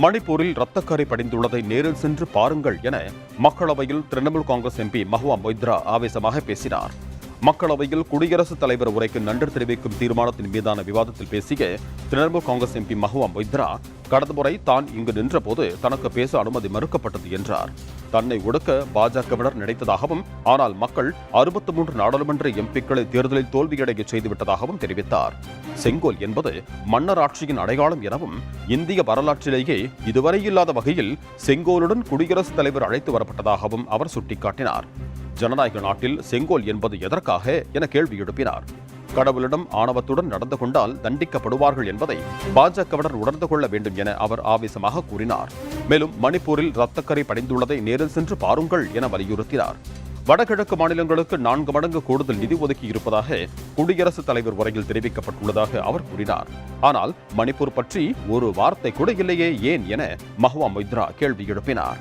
மணிப்பூரில் ரத்தக்கரை படிந்துள்ளதை நேரில் சென்று பாருங்கள் என மக்களவையில் திரிணாமுல் காங்கிரஸ் எம்பி மஹுவா மொய்த்ரா ஆவேசமாக பேசினார். மக்களவையில் குடியரசுத் தலைவர் உரைக்கு நன்றி தெரிவிக்கும் தீர்மானத்தின் மீதான விவாதத்தில் பேசிய திரிணாமுல் காங்கிரஸ் எம்பி மஹுவா மொய்த்ரா கடந்த முறை தான் இங்கு நின்றபோது தனக்கு பேச அனுமதி மறுக்கப்பட்டது என்றார். தன்னை ஒடுக்க பாஜகவினர் நினைத்ததாகவும் ஆனால் மக்கள் 63 நாடாளுமன்ற எம்பிக்களை தேர்தலில் தோல்வியடைய செய்துவிட்டதாகவும் தெரிவித்தார். செங்கோல் என்பது மன்னர் ஆட்சியின் அடையாளம் எனவும் இந்திய வரலாற்றிலேயே இதுவரை இல்லாத வகையில் செங்கோலுடன் குடியரசுத் தலைவர் அழைத்து வரப்பட்டதாகவும் அவர் சுட்டிக்காட்டினார். ஜனநாயக நாட்டில் செங்கோல் என்பது எதற்காக என கேள்வி எழுப்பினார். கடவுளிடம் ஆணவத்துடன் நடந்து கொண்டால் தண்டிக்கப்படுவார்கள் என்பதை பாஜகவினர் உணர்ந்து கொள்ள வேண்டும் என அவர் ஆவேசமாக கூறினார். மேலும் மணிப்பூரில் ரத்தக்கரை படிந்துள்ளதை நேரில் சென்று பாருங்கள் என வலியுறுத்தினார். வடகிழக்கு மாநிலங்களுக்கு 4 மடங்கு கூடுதல் நிதி ஒதுக்கி இருப்பதாக குடியரசுத் தலைவர் உரையில் தெரிவிக்கப்பட்டுள்ளதாக அவர் கூறினார். ஆனால் மணிப்பூர் பற்றி ஒரு வார்த்தை கூட இல்லையே ஏன் என மஹுவா மொய்த்ரா கேள்வி எழுப்பினார்.